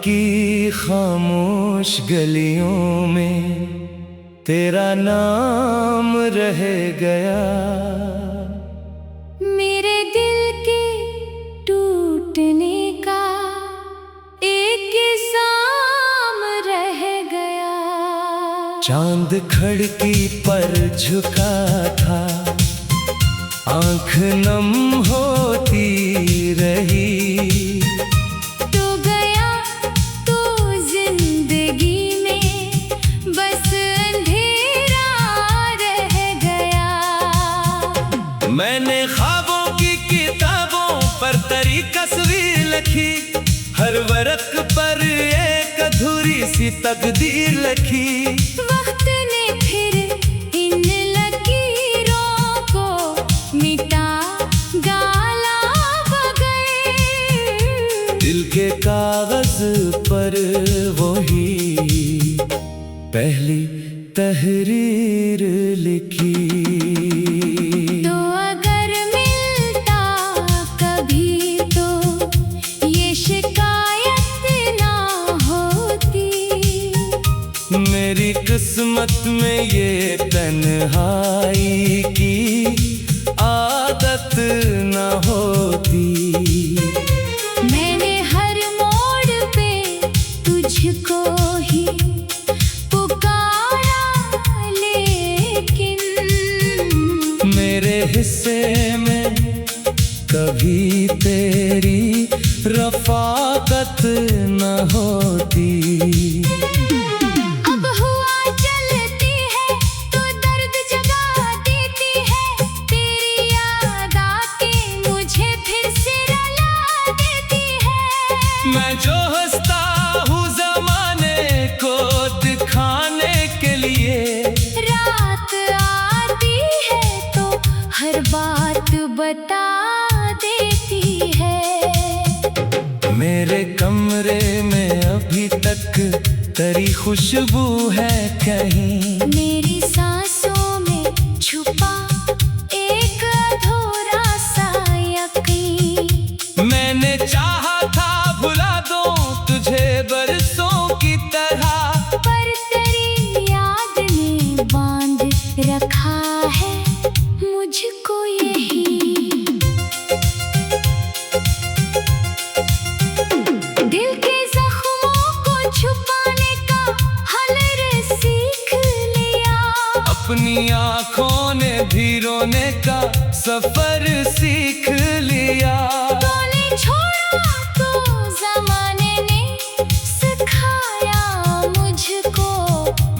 की खामोश गलियों में तेरा नाम रह गया। मेरे दिल के टूटने का एक किस्सा रह गया। चांद खिड़की पर झुका था, आंख नम होती रही। तो गया तो जिंदगी में बस अंधेरा रह गया। मैंने ख्वाबों की किताबों पर तेरी तस्वीर लिखी, हर वर्क पर एक अधूरी सी तकदीर लिखी। वक्त ने फिर इन लकीरों को मिटा डाला बगैर। दिल के कागज पर वही पहली तहरीर लिखी। तो अगर मिलता कभी तो ये शिकायत ना होती। मेरी किस्मत में ये तन्हाई की आदत न होती। मैंने हर मोड़ पे तुझको ही पुकारा, लेकिन मेरे हिस्से में कभी तेरी रफ़ाकत न होती। अब हुआ चलती है तो दर्द जगा देती है। तेरी याद आके मुझे फिर से रुला देती है। मैं जो हंसता हूँ ज़माने को दिखाने के लिए, रात आती है तो हर बात बता देती है। मेरे कमरे में अभी तक तेरी खुशबू है कहीं। मेरी सांसों में छुपा एक अधूरा सा यकीन। मैंने चाहा था भुला दूं तुझे बरसों की तरह, पर तेरी याद ने बांध रखा है मुझको यही। दिल के जख्मों को छुपाने का हुनर सीख लिया। अपनी आँखों ने भी रोने का सफर सीख लिया। तूने छोड़ा तो ज़माने ने सिखाया मुझको।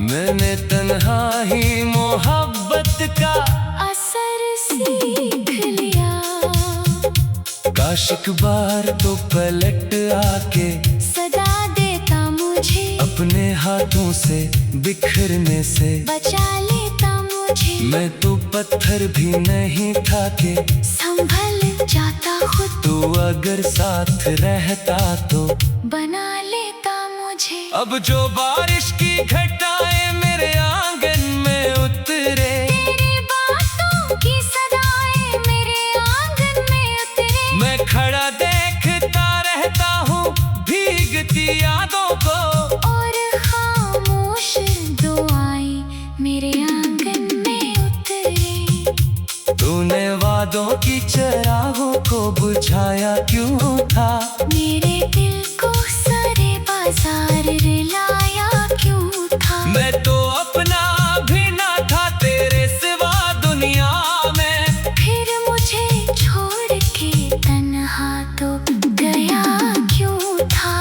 मैंने तन्हा ही मोहब्बत का असर सीख लिया। काश एक बार तो पलट आके सदा देता मुझे, अपने हाथों से बिखरने से बचा लेता मुझे। मैं तो पत्थर भी नहीं था के संभल जाता खुद, तू अगर साथ रहता तो बना लेता मुझे। अब जो बारिश की घटाएं मेरे आंगन में उतरे, तेरी बातों की सदाएं मेरे आंगन में उतरे। मैं खड़ा देखता रहता हूँ भीगती यादों को, और खामोश दुआएं मेरे आंगन में उतरे। तूने वादों की चिरागों को बुझाया क्यों था। मेरे दिल को सारे बाजार रिलाया क्यों था। मैं तो अपना भी ना था तेरे सिवा दुनिया में। फिर मुझे छोड़ के तन्हा तो गया क्यों था।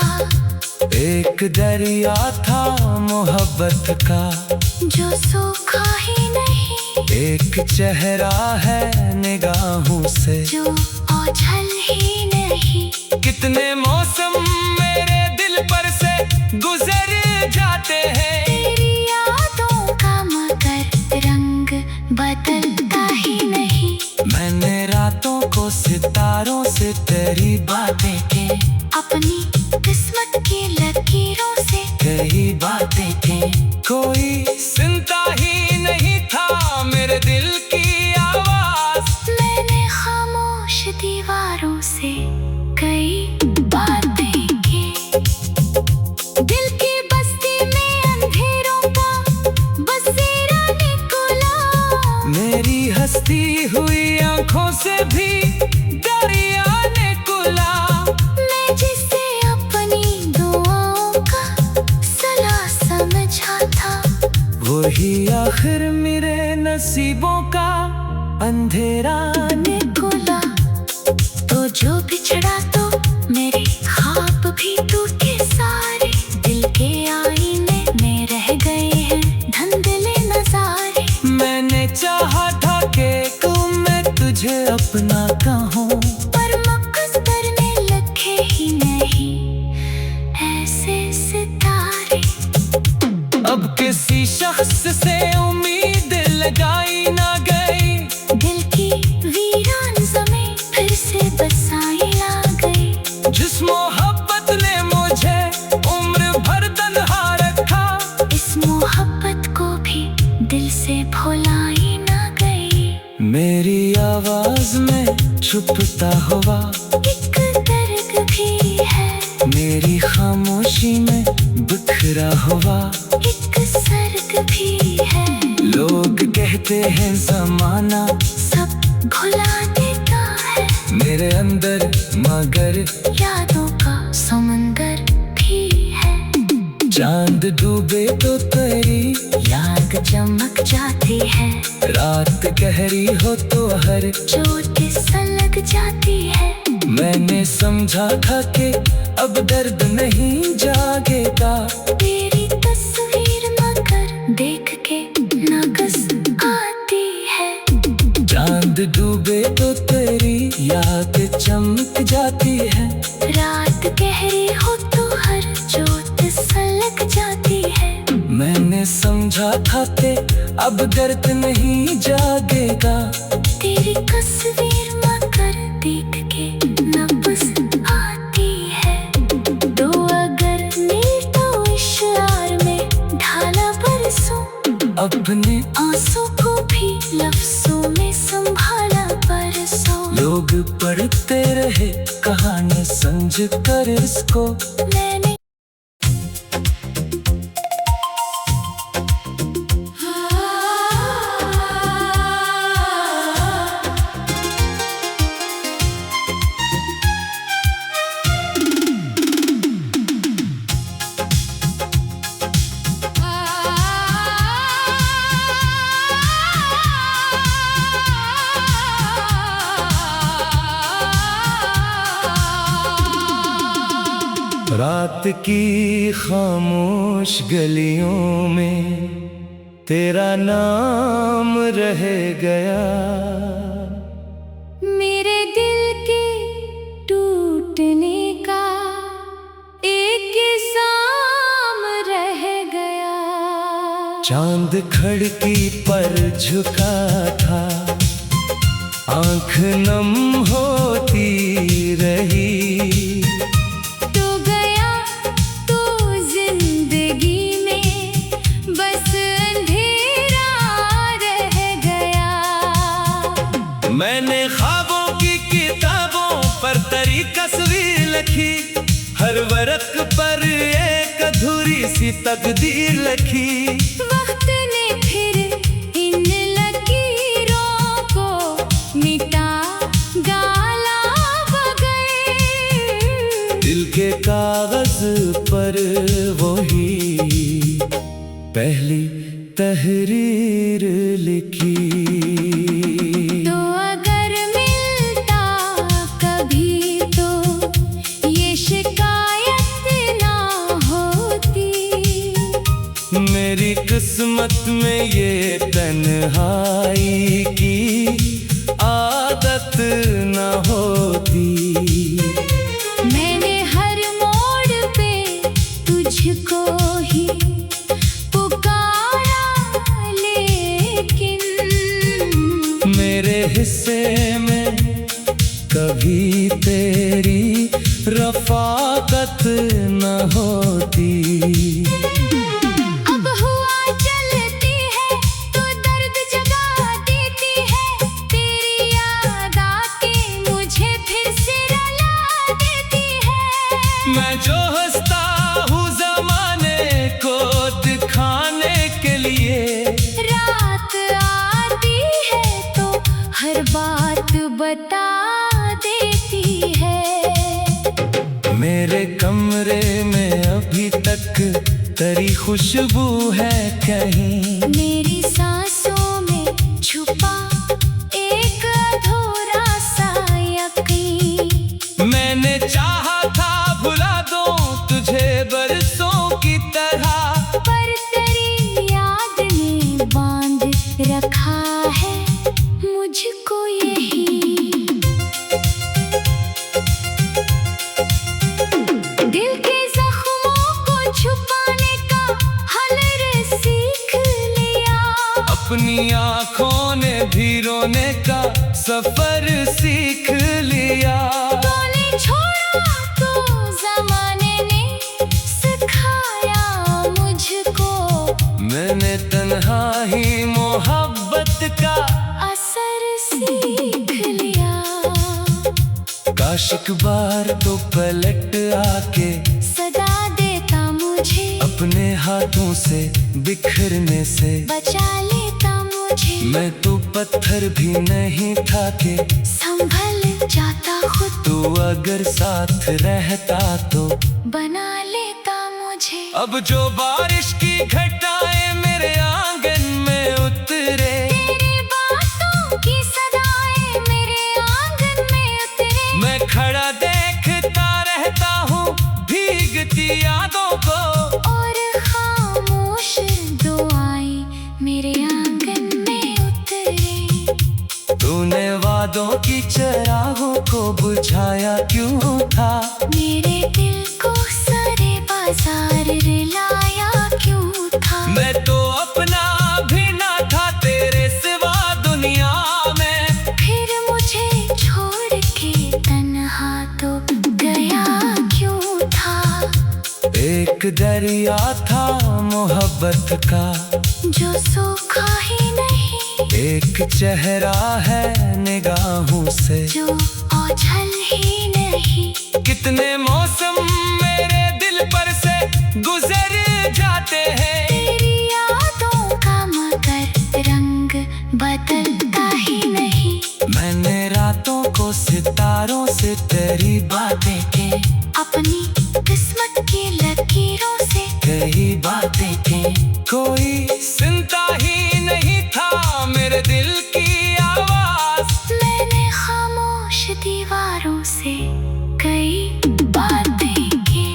एक दरिया था मोहब्बत का जो सूखा ही नहीं, एक चेहरा है निगाहों से जो ओझल ही नहीं। कितने मौसम मेरे दिल पर से गुजर जाते हैं। तेरी यादों का मगर रंग बदलता ही नहीं। मैंने रातों को सितारों से तेरी बातें की, अपनी किस्मत की लकीरों से कई बातें की। कोई सुनता ही नहीं था मेरे दिल की आवाज। मैंने खामोश दीवारों से कई बातें की। यही आखिर मेरे नसीबों का अंधेरा ने खोला तो जो बिछड़ा तो मेरे ख्वाब भी टूटे सारे, दिल के आईने में रह गए हैं धुंधले नजारे। मैंने चाहा था कि मैं तुझे अपना कहूँ, पर मकस करने लगे ही नहीं ऐसे सितारे। अब किसी शख्स से उम्मीद लगाई ना गई, दिल की वीरान ज़मीं फिर से बसाई आ गई। जिस मोहब्बत ने मुझे उम्र भर तन्हा रखा, इस मोहब्बत को भी दिल से भुलाई ना गई। मेरी आवाज में छुपता हुआ एक दर्द भी है, मेरी खामोशी में बिखरा हुआ एक सर्द भी है। लोग कहते हैं जमाना सब भुला देता है, मेरे अंदर मगर यादों का समंदर भी है। चांद डूबे तो तेरी याद चमक जाती है, रात गहरी हो तो हर चोट सा लग जाती है। मैंने समझा था कि अब दर्द नहीं जागेगा, तेरी तस्वीर मगर देख के नगस आती है। चांद डूबे तो तेरी याद चमक जाती है, रात गहरी हो तो हर चोट सा लग जाती है। मैंने समझा था कि अब दर्द नहीं जागेगा, तेरी तस्वीर मगर देख के नब्ज़ आती है। तो अगर मिल तो इशार में ढाला बरसों, अपने आंसू को भी लफ्ज़ों में संभाला बरसों। लोग पढ़ते रहे कहानी समझ कर इसको, मैंने रात की खामोश गलियों में तेरा नाम रह गया, मेरे दिल के टूटने का एक इल्ज़ाम रह गया। चांद खिड़की पर झुका था, आंख नम होती रही, मैंने ख्वाबों की किताबों पर तेरी तस्वीर लिखी, हर वर्क पर एक अधूरी सी तकदीर लिखी। वक्त ने फिर इन लकीरों को मिटा डाला बगैर, दिल के कागज पर वही पहली तहरीर लिखी। मेरी किस्मत में ये तन्हाई की आदत न होती, मैंने हर मोड़ पे तुझको ही पुकारा, लेकिन मेरे हिस्से में कभी तेरी रफ़ाकत न होती। मैं जो हंसता हूँ ज़माने को दिखाने के लिए, रात आती है तो हर बात बता देती है। मेरे कमरे में अभी तक तेरी खुशबू है कहीं। मेरी सांसों में छुपा एक अधूरा सा यकीन। मैंने चाहा था भुला दूं तुझे बरसों की तरह, पर तेरी याद ने बांध रखा है मुझको यही। दिल के जख्मों को छुपाने का हुनर सीख लिया। अपनी आँखों ने भी रोने का सफर सीख लिया। तूने छोड़ा तो जमाने ने सिखाया मुझको। मैंने तन्हा ही मोहब्बत का असर सीख लिया। काश एक बार तो पलट आके सदा देता मुझे, अपने हाथों से बिखरने से बचा लेता मुझे। मैं तो पत्थर भी नहीं था के संभल जाता खुद, तू अगर साथ रहता तो बना लेता मुझे। अब जो बारिश की घटाएं मेरे आंगन में उतरे, तेरी बातों की सदाएं मेरे आंगन में उतरे। मैं खड़ा देखता रहता हूँ भीगती यादों को, और खामोश दुआएं मेरे आंगन में उतरे। तूने वादों की चिरागों को बुझाया क्यों था, मेरे दिल को सारे बाजार रिलाया क्यों था। मैं तो अपना भी ना था तेरे सिवा दुनिया में। फिर मुझे छोड़ के तन्हा तो गया क्यों था। एक दरिया था मोहब्बत का जो सूखा ही नहीं, एक चेहरा है निगाहों से जो ओझल ही नहीं। कितने मौसम मेरे दिल पर से गुजर जाते हैं, तेरी यादों का मगर रंग बदलता ही नहीं। मैंने रातों को सितारों से तेरी बातें की, अपनी किस्मत की लकीरों से कई बातें की। कोई सुनता ही नहीं था मेरे दिल की आवाज, मैंने खामोश दीवारों से कई बातें की।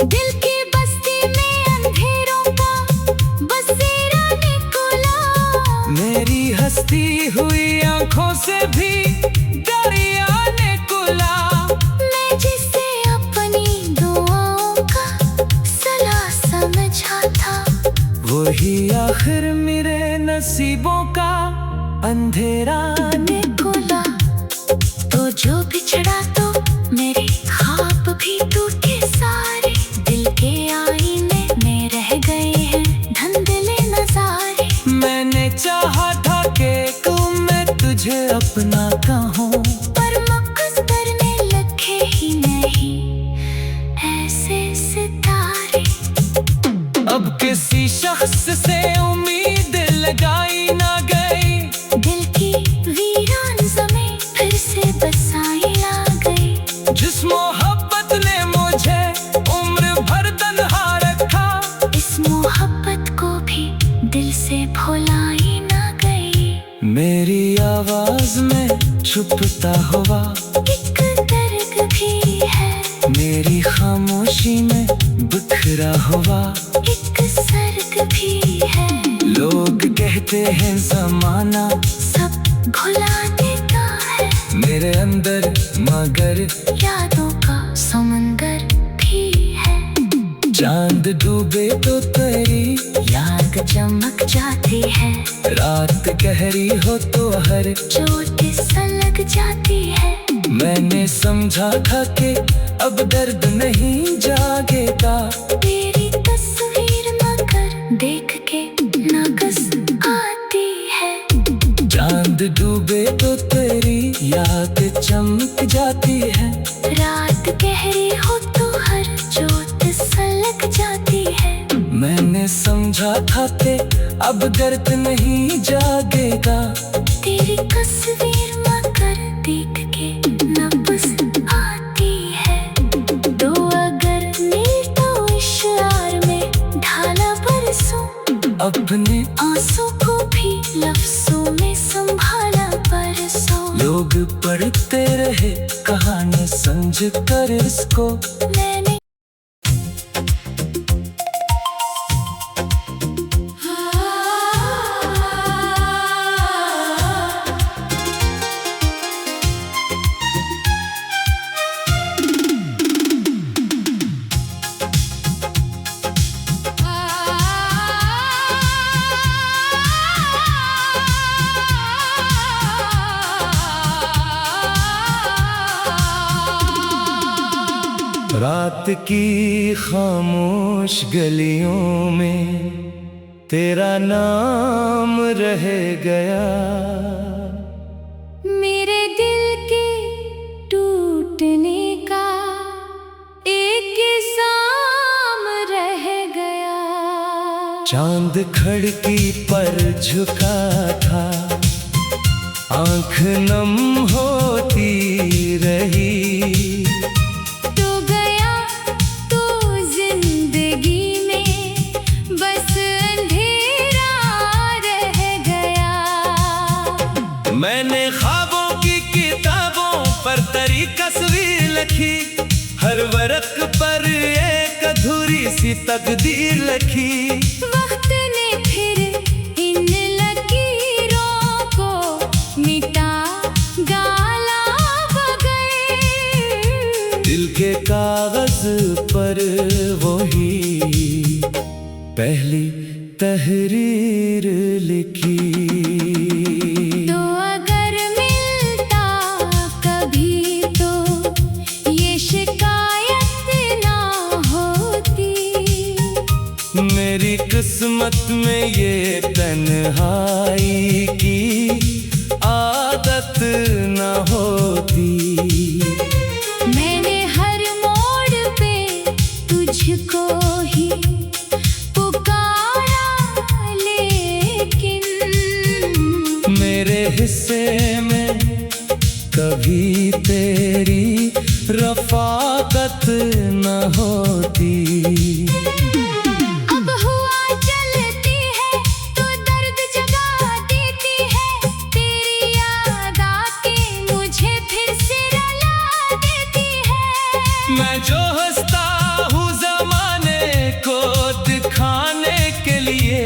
दिल की बस्ती में अंधेरों का बसेरा निकला। मेरी हंसती हुई आंखों से भी दरिया निकला। मैं जिसे अपनी दुआओं का सला समझा था, वही आखिर मेरे नसीबों का अंधेरा निकला। तो जो बिछड़ा तो मेरे ख्वाब भी टूटे सारे। दिल के आईने में रह गए हैं धुंधले नजारे। मैंने चाहा था कि मैं तुझे अपना कहूँ, पर मकस करने लगे ही नहीं ऐसे सितारे। अब किसी शख्स से उम्मीद लगाई ना गई। दिल की वीरान ज़मीं फिर से बसाई आ गई। जिस मोहब्बत ने मुझे उम्र भर तन्हा रखा, इस मोहब्बत को भी दिल से भुलाई ना गई। मेरी आवाज में छुपता हुआ एक दर्द भी है, मेरी खामोशी में बिखरा हुआ एक सर्द भी है। लोग कहते हैं जमाना सब भुला देता है, मेरे अंदर मगर यादों का समंदर भी है। चांद डूबे तो तेरी याद चमक जाती है, रात गहरी हो तो हर चोट सलग जाती है। मैंने समझा था कि अब दर्द नहीं जागेगा, तेरी तस्वीर मगर देख के नगस आती है। चांद डूबे तो तेरी याद चमक जाती है, रात गहरी हो तो हर जोत सलग जाती है। मैंने समझा था कि अब दर्द नहीं जागेगा, तेरी तस्वीर मगर देख के नब्ज़ आती है। तो अगर मिल तो इशारा अपने आंसू को भी लफ्जों में संभाला परसों। लोग पढ़ते रहे कहानी समझ कर इसको। मैंने रात की खामोश गलियों में तेरा नाम रह गया। मेरे दिल के टूटने का एक इल्जाम रह गया। चांद खिड़की पर झुका था, आंख नम होती रही। मैंने ख्वाबों की किताबों पर तेरी तस्वीर लिखी, हर वर्क पर एक अधूरी सी तकदीर लिखी। वक्त ने फिर इन लकीरों को मिटा गाला बगैर। दिल के कागज पर वही पहली तहरीर लिखी। मेरी किस्मत में ये तन्हाई की आदत न होती। मैंने हर मोड़ पे तुझको ही पुकारा, लेकिन मेरे हिस्से में कभी तेरी रफ़ाकत न होती। मैं जो हंसता हूँ ज़माने को दिखाने के लिए,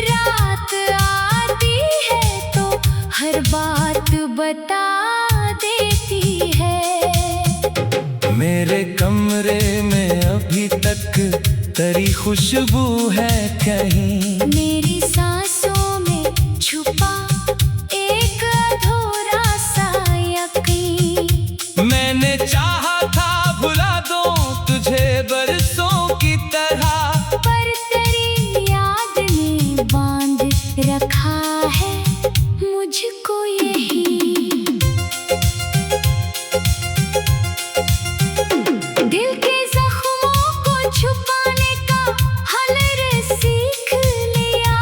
रात आती है तो हर बात बता देती है। मेरे कमरे में अभी तक तेरी खुशबू है कहीं। मेरी सांसों में छुपा एक अधूरा सा यकीन। मैंने चाहा था भुला दूं तुझे बरसों की तरह, पर तेरी याद ने बांध रखा है मुझको यही। दिल के जख्मों को छुपाने का हुनर सीख लिया।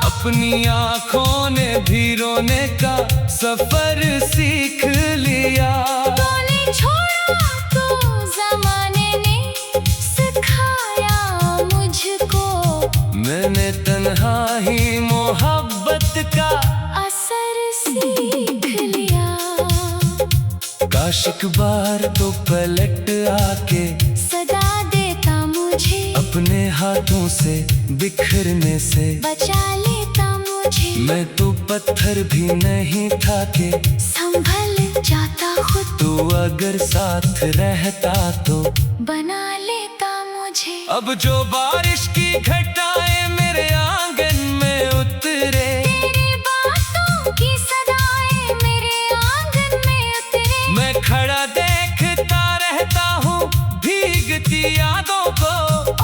अपनी आँखों ने भी रोने का सफर सीख लिया। बोले छोड़ा तो ज़माने ने सिखाया मुझको। मैंने तन्हा ही मोहब्बत का असर सीख लिया। काश एक बार तो पलट आके सदा देता मुझे, अपने हाथों से बिखरने से बचा लेता मुझे। मैं तो पत्थर भी नहीं था के संभल जाता खुद। तू अगर साथ रहता तो बना लेता मुझे। अब जो बारिश की घटाएं मेरे आंगन में उतरे, तेरी बातों की सदाएं मेरे आंगन में उतरे। मैं खड़ा देखता रहता हूँ भीगती यादों को,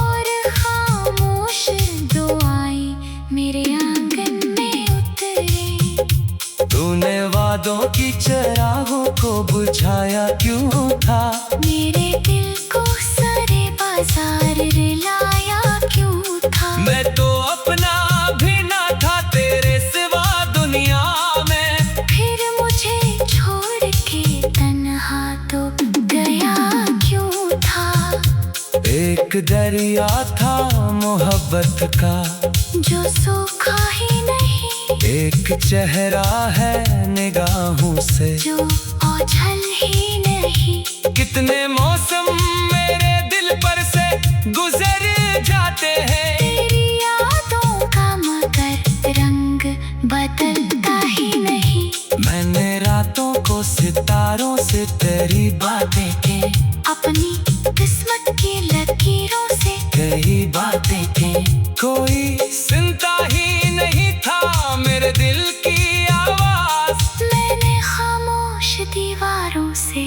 और खामोश दुआएं मेरे आंगन में उतरे। तूने वादों की चिरागों को बुझाया क्यों था? मेरे दिल को सारे बाजार रिलाया क्यों था? मैं तो अपना भी ना था तेरे सिवा दुनिया में। फिर मुझे छोड़ के तन्हा तो गया क्यों था? एक दर दरिया था मोहब्बत का, जो सूखा ही नहीं, एक चेहरा है निगाहों से, जो ओझल ही नहीं। कितने मौसम मेरे दिल पर से गुजर जाते हैं, तेरी यादों का मगर रंग बदलता ही नहीं। मैंने रातों को सितारों से तेरी बातें की, अपनी किस्मत की लकीरों से कई बातें की। कोई सुनता ही नहीं था मेरे दिल की आवाज, मैंने खामोश दीवारों से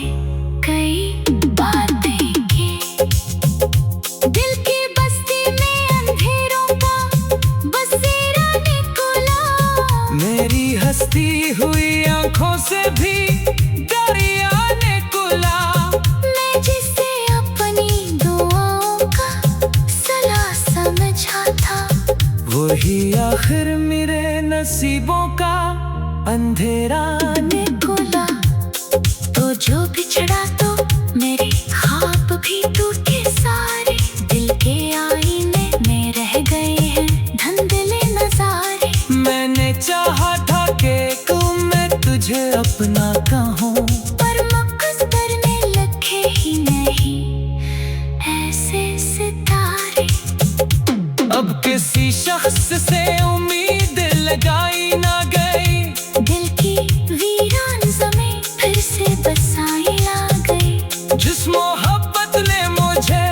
कई बातें की। दिल की बस्ती में अंधेरों का बसेरा निकला, मेरी हंसती हुई आंखों से भी दरिया निकला। मैं जिसे अपनी दुआओं का सला समझा था, वही आखिर मेरे नसीबों का अंधेरा निकला। तो जो बिछड़ा तो मेरे ख्वाब भी टूटे सारे, दिल के आईने में रह गए हैं धुंधले नजारे। मैंने चाहा था कि मैं तुझे अपना कहूँ, पर मकस करने लगे ही नहीं ऐसे सितारे। अब किसी शख्स से उम्मीद लगाई ना गई, दिल की वीरान ज़मीं फिर से बसाई आ गई। जिस मोहब्बत ने मुझे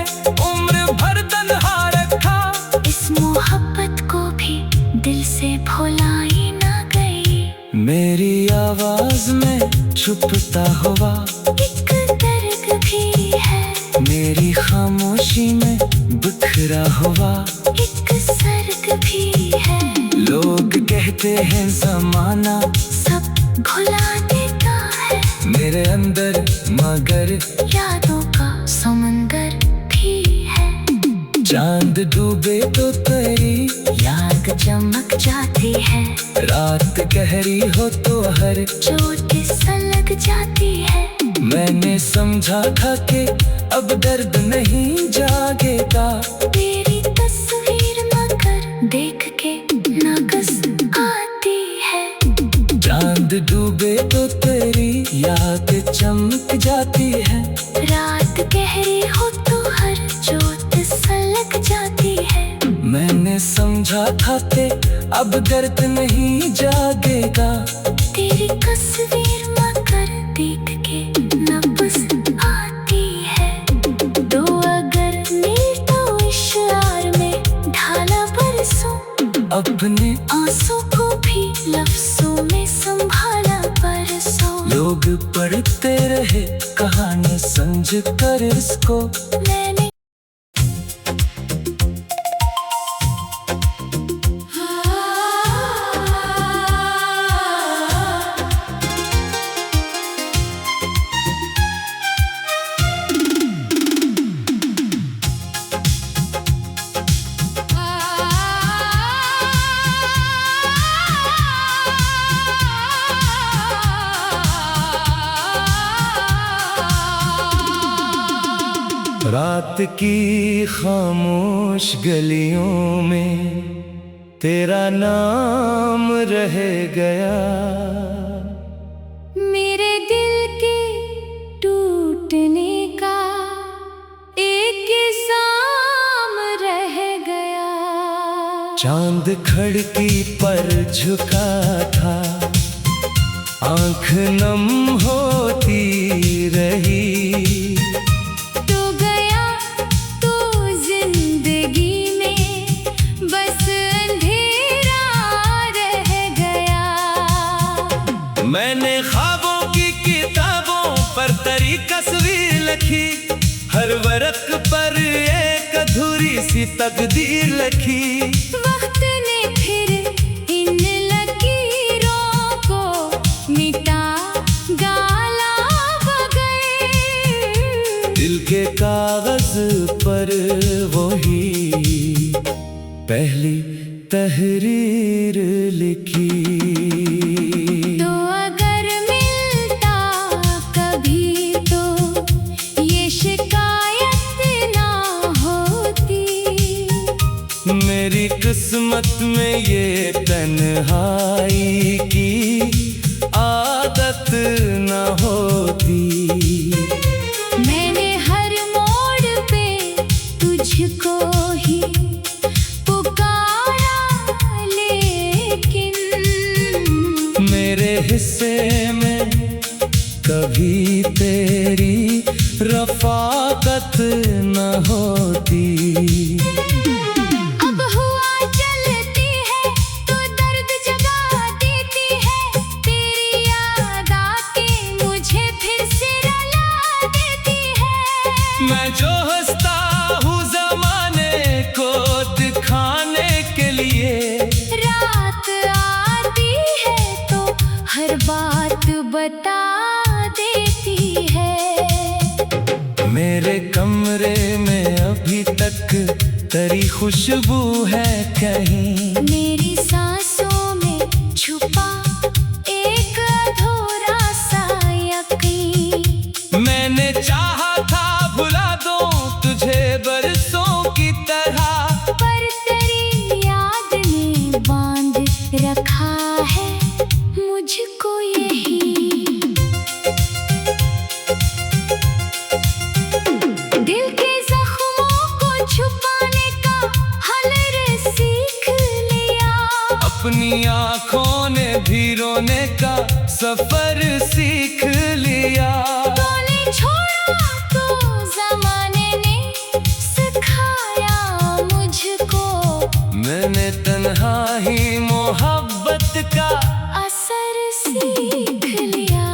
उम्र भर तन्हा रखा, इस मोहब्बत को भी दिल से भुलाई ना गई। मेरी आवाज में छुपता हुआ एक दर्द भी है, मेरी खामोशी में बिखरा हुआ एक सर्ग भी है। लोग कहते हैं जमाना सब भुला देता है, मेरे अंदर मगर यादों का समंदर भी है। चांद डूबे तो तेरी याद चमक जाती है, रात गहरी हो तो हर चोट सलग जाती है। मैंने समझा था कि अब दर्द नहीं जागेगा, तेरी तस्वीर मगर देख के नकस आती है। चांद डूबे तो तेरी याद चमक जाती है, रात गहरी हो तो हर चोट सलग जाती है। मैंने समझा था कि अब दर्द नहीं जागेगा, तेरी तस्वीर मगर देख के नब्ज़ आती है। तो अगर मिल तो इशार में ढाला बरसों, अपने आंसू को भी लफ्ज़ों में संभाला बरसों। लोग पढ़ते रहे कहानी समझ कर इसको, मैंने रात की खामोश गलियों में तेरा नाम रह गया, मेरे दिल के टूटने का एक साम रह गया। चांद खिड़की पर झुका था, आंख नम होती रही। तो गया तो जिंदगी में बस अंधेरा रह गया। मैंने ख्वाबों की किताबों पर तेरी तस्वीर लिखी, हर वर्क पर एक अधूरी सी तकदीर लिखी। वक्त ने फिर इन लकीरों को मिटा गाला बगैर। दिल के कागज पर वही पहली तहरीर लिखी। तो अगर मिलता कभी तो ये शिकायत ना होती। मेरी किस्मत में ये तन्हाई की आदत न होती। मैंने हर मोड़ पे तुझको ही पुकारा, लेकिन मेरे हिस्से में कभी तेरी रफ़ाकत न होती। अब हुआ चलती है तो दर्द जगा देती है, तेरी याद आके मुझे फिर से रुला देती है। मैं जो हंसता हूँ ज़माने को दिखाने के लिए, रात आती है तो हर बात बता देती है। मेरे कमरे में अभी तक तेरी खुशबू है कहीं, मेरी सांसों में छुपा एक अधूरा सा यकीन। मैंने चाहा था भुला दूं तुझे बरसों की तरह, पर तेरी याद ने बांध रखा है मुझको यही। दिल के जख्मों को छुपाने का हुनर सीख लिया, अपनी आँखों ने भी रोने का सफर सीख लिया। तूने छोड़ा तो जमाने ने सिखाया मुझको, मैंने तन्हा ही मोहब्बत का असर सीख लिया।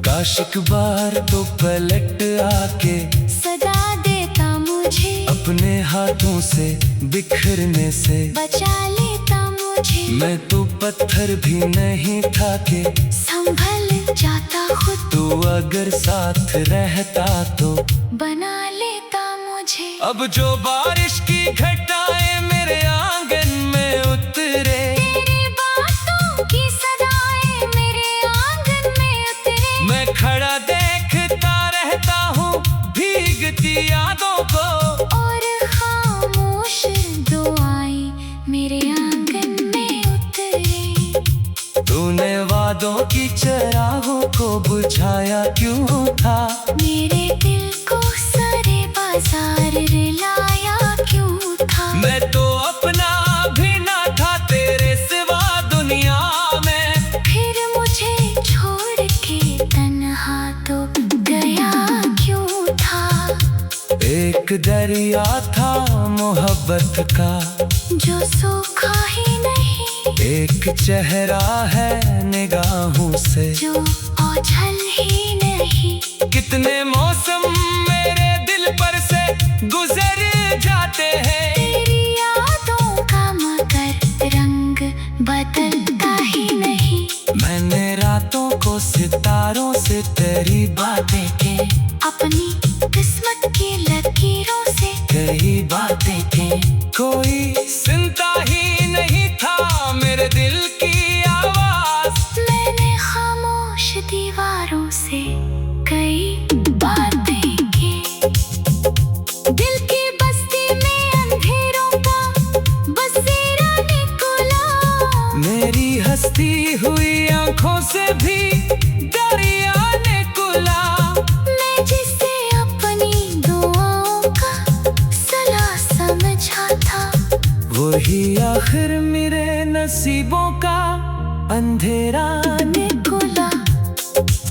काश एक बार तो पलट आके सदा देता मुझे, अपने हाथों से बिखरने से बचा लेता मुझे। मैं तो पत्थर भी नहीं था के संभल जाता खुद, तू अगर साथ रहता तो बना लेता मुझे। अब जो बारिश की घटाएं मेरे आंगन में उतरे, तेरी बातों की सदाएं मेरे आंगन में उतरे। मैं खड़ा देखता रहता हूँ भीगती यादों को, और खामोश दुआएं मेरे आंगन में उतरे। तूने वादों की चिरागों को बुझाया क्यों था, मेरे दिल को सारे बाजार रिलाया क्यों था। मैं तो अपना भी ना था तेरे सिवा दुनिया में। फिर मुझे छोड़ के तन्हा तो गया क्यों था। एक दरिया था मोहब्बत का जो सूखा ही नहीं, एक चेहरा है निगाहों से जो ओझल ही नहीं। कितने मौसम मेरे दिल पर से गुजर जाते हैं, तेरी यादों का मगर रंग बदलता ही नहीं। मैंने रातों को सितारों से तेरी बातें की, अपनी किस्मत की लकीरों से कई बातें की। कोई सुनता ही नहीं था मेरे दिल की आवाज, मैंने खामोश दीवारों से कई बातें की। दिल की बस्ती में अंधेरों का बसेरा निकला, मेरी हंसती हुई आंखों से भी दरिया निकला। मैं जिसे अपनी दुआओं का सला समझा था, वही आखिर मेरे नसीबों का अंधेरा निकला।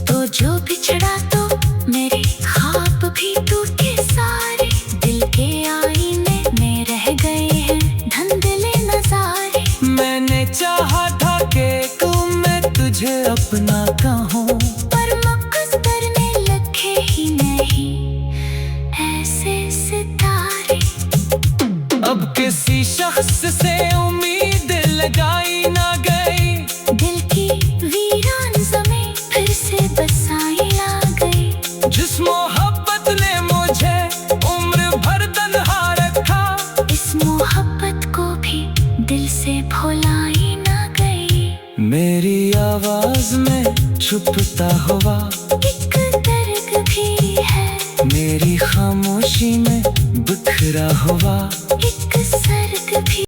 तो जो बिछड़ा तो मेरे ख्वाब भी टूटे सारे, दिल के आईने में रह गए हैं धुंधले नजारे। मैंने चाहा था कि मैं तुझे अपना कहूँ, पर मकस करने लगे ही नहीं ऐसे सितारे। अब किसी शख्स से उम्मीद लगाई ना गई, दिल की वीरान ज़मीं फिर से बसाई आ गई। जिस मोहब्बत ने मुझे उम्र भर तन्हा रखा, इस मोहब्बत को भी दिल से भुलाई ना गई। मेरी आवाज में छुपता हुआ एक दर्द भी है, मेरी खामोशी में बिखरा हुआ एक भी